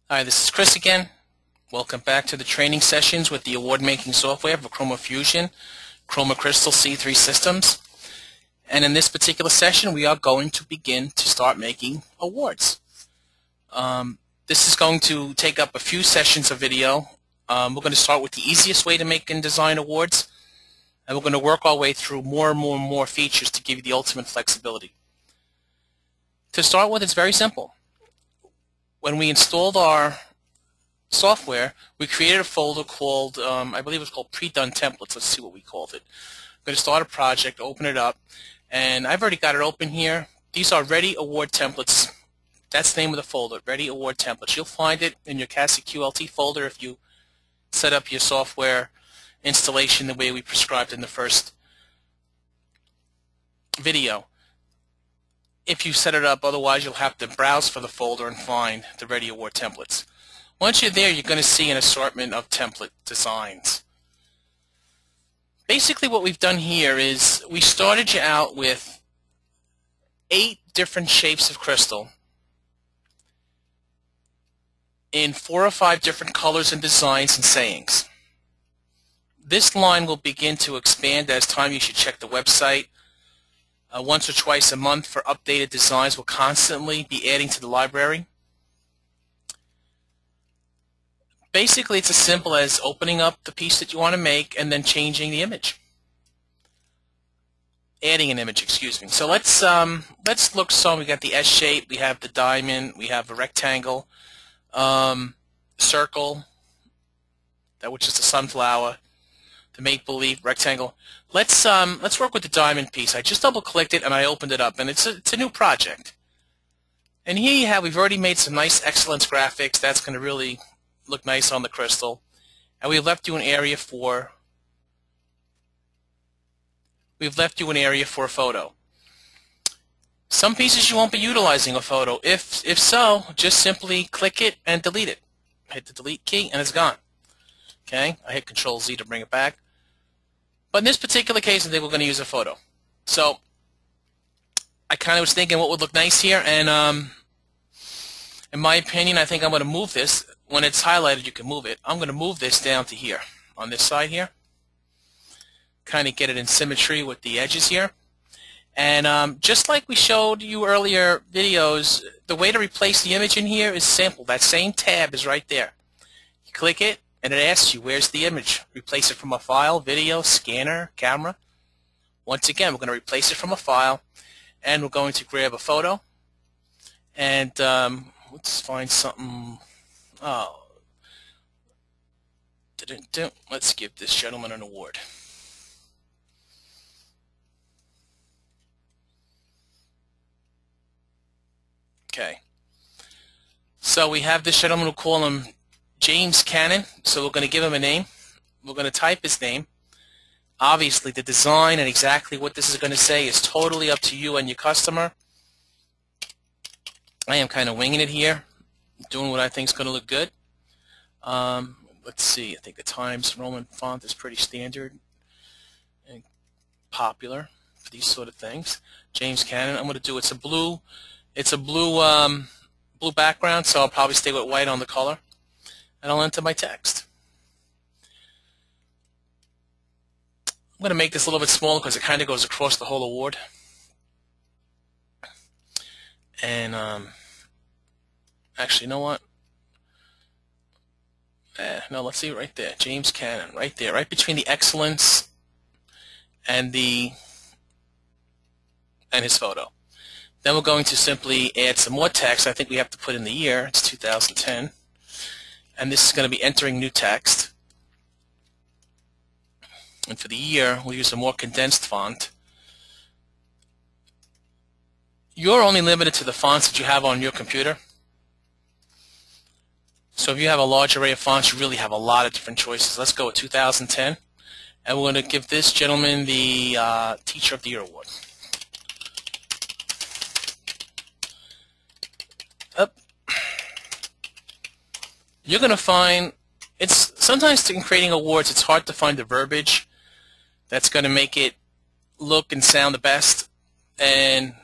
Hi, this is Chris again. Welcome back to the training sessions with the award-making software for Chroma Fusion, Chroma Crystal C3 systems. And in this particular session, we are going to begin to start making awards. This is going to take up a few sessions of video. We're going to start with the easiest way to make and design awards, and we're going to work our way through more and more features to give you the ultimate flexibility. To start with, it's very simple. When we installed our software, we created a folder called, I believe it was called Pre-Done Templates. Let's see what we called it. I'm going to start a project, open it up, and I've already got it open here. These are Ready Award Templates. That's the name of the folder, Ready Award Templates. You'll find it in your CASI QLT folder if you set up your software installation the way we prescribed in the first video. If you set it up, otherwise you'll have to browse for the folder and find the Ready Award Templates. Once you're there, you're going to see an assortment of template designs. Basically what we've done here is we started you out with 8 different shapes of crystal in 4 or 5 different colors and designs and sayings. This line will begin to expand as time. You should check the website. Once or twice a month for updated designs. We'll constantly be adding to the library. Basically, it's as simple as opening up the piece that you want to make and then changing the image. Adding an image, excuse me. So let's look. So we got the S shape, we have the diamond, we have a rectangle, circle, that which is the sunflower, the make-believe rectangle. Let's work with the diamond piece. I just double-clicked it and I opened it up, and it's a new project. And here you have, we've already made some nice excellence graphics. That's going to really look nice on the crystal. And we've left you an area for a photo. Some pieces you won't be utilizing a photo. If so, just simply click it and delete it. Hit the delete key and it's gone. Okay, I hit Control Z to bring it back. But in this particular case, I think we're going to use a photo. So I kind of was thinking what would look nice here, and in my opinion, I think I'm going to move this. When it's highlighted, you can move it. I'm going to move this down to here, on this side here. Kind of get it in symmetry with the edges here. And just like we showed you earlier videos, the way to replace the image in here is simple. That same tab is right there. You click it, and it asks you, where's the image? Replace it from a file, video, scanner, camera. Once again, we're going to replace it from a file, and we're going to grab a photo. And let's find something. Oh, let's give this gentleman an award. Okay. So we have this gentleman, we'll call him James Cannon, so we're going to give him a name. We're going to type his name. Obviously, the design and exactly what this is going to say is totally up to you and your customer. I am kind of winging it here, doing what I think is going to look good. Let's see, I think the Times Roman font is pretty standard and popular for these sort of things. James Cannon, I'm going to do, it's a blue background, so I'll probably stay with white on the color. And I'll enter my text. I'm going to make this a little bit smaller because it kind of goes across the whole award. And actually, you know what? No, let's see it right there. James Cannon, right there, right between the excellence and his photo. Then we're going to simply add some more text. I think we have to put in the year. It's 2010. And this is going to be entering new text. And for the year, we'll use a more condensed font. You're only limited to the fonts that you have on your computer. So if you have a large array of fonts, you really have a lot of different choices. Let's go with 2010. And we're going to give this gentleman the Teacher of the Year Award. Up. You're going to find, sometimes in creating awards, it's hard to find the verbiage that's going to make it look and sound the best. And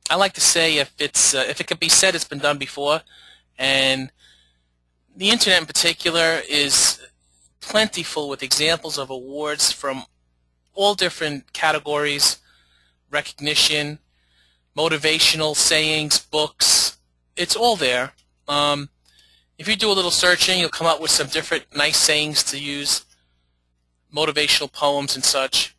I like to say if it can be said, it's been done before. And The internet in particular is plentiful with examples of awards from all different categories: recognition, motivational sayings, books. It's all there. If you do a little searching, you'll come up with some different nice sayings to use, motivational poems and such.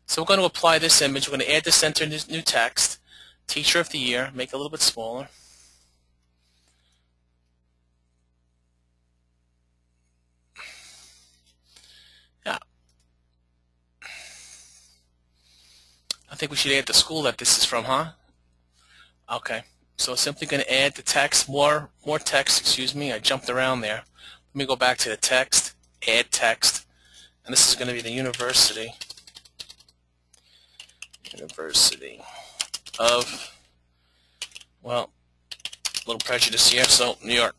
So we're going to apply this image. We're going to add this, enter new text, Teacher of the Year, make it a little bit smaller. Yeah. I think we should add the school that this is from, huh? Okay. So simply going to add the text, more text, excuse me. I jumped around there. Let me go back to the text, add text, and this is going to be the University of, well, a little prejudice here, so New York.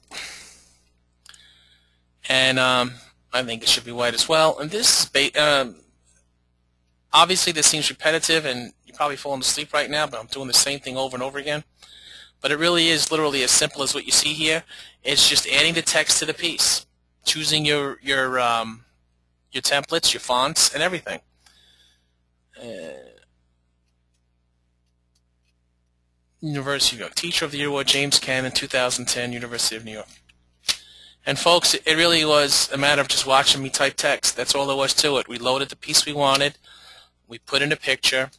And I think it should be white as well. And this is, obviously this seems repetitive, and you're probably falling asleep right now, but I'm doing the same thing over and over again. But it really is literally as simple as what you see here. It's just adding the text to the piece, choosing your templates, your fonts, and everything. University of New York, Teacher of the Year Award, James Cannon, 2010, University of New York. And folks, it really was a matter of just watching me type text. That's all there was to it. We loaded the piece we wanted, we put in a picture,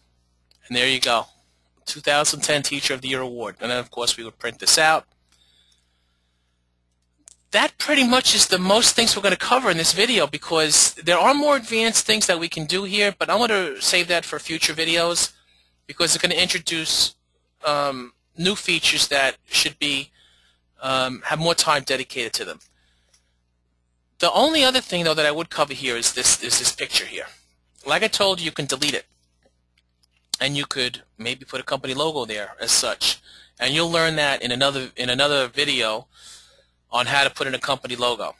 and there you go. 2010 Teacher of the Year Award. And then, of course, we would print this out. That pretty much is the most things we're going to cover in this video, because there are more advanced things that we can do here, but I'm going to save that for future videos, because it's going to introduce new features that should be have more time dedicated to them. The only other thing, though, that I would cover here is this picture here. Like I told you, you can delete it. And you could maybe put a company logo there as such. And you'll learn that in another video on how to put in a company logo.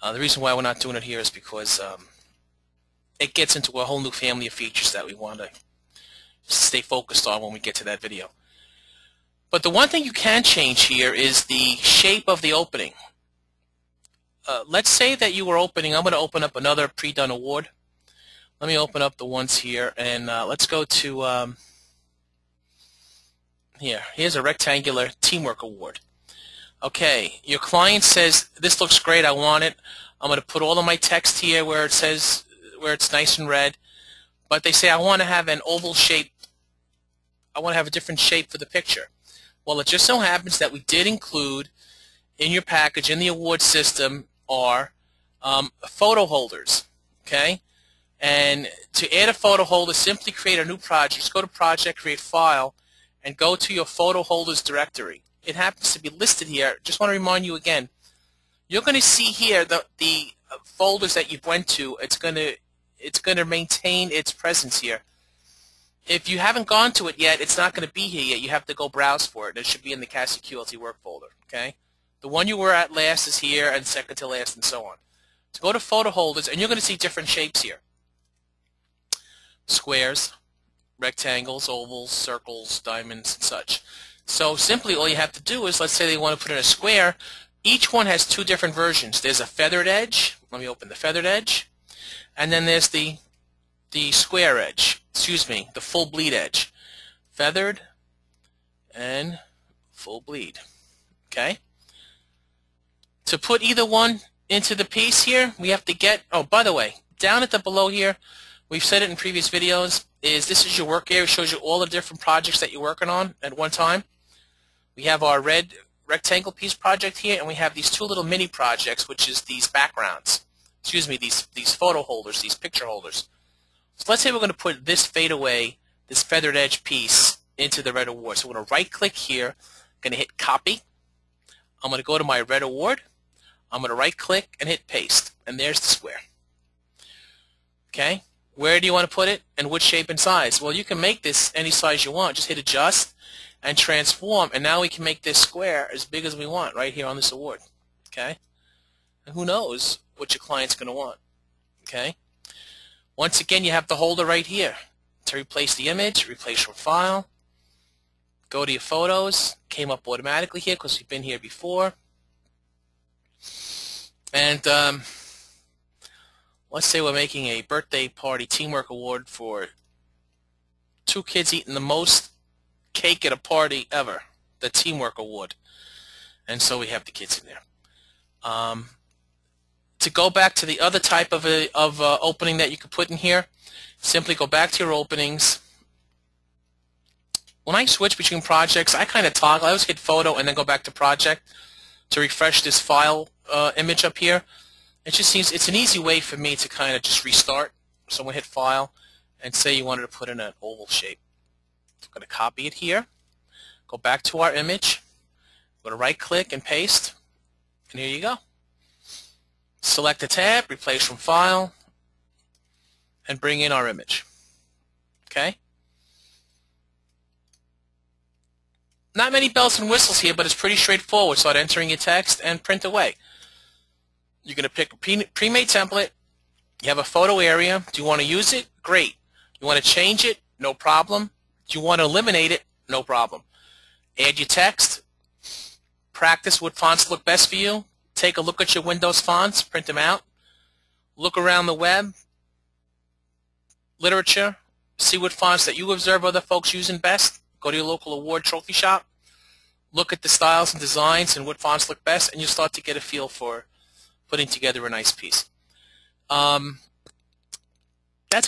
The reason why we're not doing it here is because it gets into a whole new family of features that we want to stay focused on when we get to that video. But the one thing you can change here is the shape of the opening. Let's say that you were opening, I'm going to open up another pre-done award. Let me open up the ones here, and let's go to here. Here's a rectangular teamwork award. Okay, your client says, this looks great, I want it. I'm going to put all of my text here where it says, where it's nice and red. But they say, I want to have an oval shape. I want to have a different shape for the picture. Well, it just so happens that we did include in your package, in the award system, are photo holders. Okay? And to add a photo holder, simply create a new project. Just go to Project, Create File, and go to your photo holders directory. It happens to be listed here. Just want to remind you again, you're going to see here the folders that you went to. It's going to maintain its presence here. If you haven't gone to it yet, it's not going to be here yet. You have to go browse for it. It should be in the CASI QLT work folder. Okay? The one you were at last is here, and second to last, and so on. So go to photo holders, and you're going to see different shapes here. Squares, rectangles, ovals, circles, diamonds, and such. So simply all you have to do is, let's say they want to put in a square. Each one has two different versions. There's a feathered edge. Let me open the feathered edge. And then there's the square edge. Excuse me, the full bleed edge. Feathered and full bleed. Okay? To put either one into the piece here, we have to get, oh, by the way, down at the below here, we've said it in previous videos, this is your work area. It shows you all the different projects that you're working on at one time. We have our red rectangle piece project here, and we have these two little mini projects, which is these backgrounds. Excuse me, these photo holders, these picture holders. So let's say we're going to put this fadeaway, this feathered edge piece into the red award. So we're going to right-click here, going to hit Copy. I'm going to go to my red award. I'm going to right-click and hit Paste, and there's the square. Okay? Where do you want to put it, and which shape and size? Well, you can make this any size you want. Just hit Adjust and Transform, and now we can make this square as big as we want right here on this award. Okay? And who knows what your client's going to want. Okay? Once again, you have the holder right here. To replace the image, replace from File, go to your photos. Came up automatically here because we've been here before. And let's say we're making a birthday party teamwork award for 2 kids eating the most cake at a party ever, the teamwork award. And so we have the kids in there. To go back to the other type of opening that you could put in here, simply go back to your openings. When I switch between projects, I kind of toggle. I always hit photo and then go back to project to refresh this file image up here. It just seems it's an easy way for me to kind of just restart. So I'm going to hit file and say you wanted to put in an oval shape. I'm going to copy it here, go back to our image, go to right click and paste, and here you go. Select a tab, replace from file, and bring in our image. Okay? Not many bells and whistles here, but it's pretty straightforward. Start entering your text and print away. You're going to pick a pre-made template. You have a photo area. Do you want to use it? Great. You want to change it? No problem. Do you want to eliminate it? No problem. Add your text. Practice what fonts look best for you. Take a look at your Windows fonts. Print them out. Look around the web, literature. See what fonts that you observe other folks using best. Go to your local award trophy shop. Look at the styles and designs and what fonts look best, and you'll start to get a feel for putting together a nice piece. That's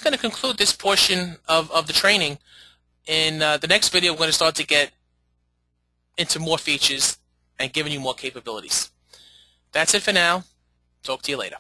going to conclude this portion of the training. In the next video, we're going to start to get into more features and giving you more capabilities. That's it for now. Talk to you later.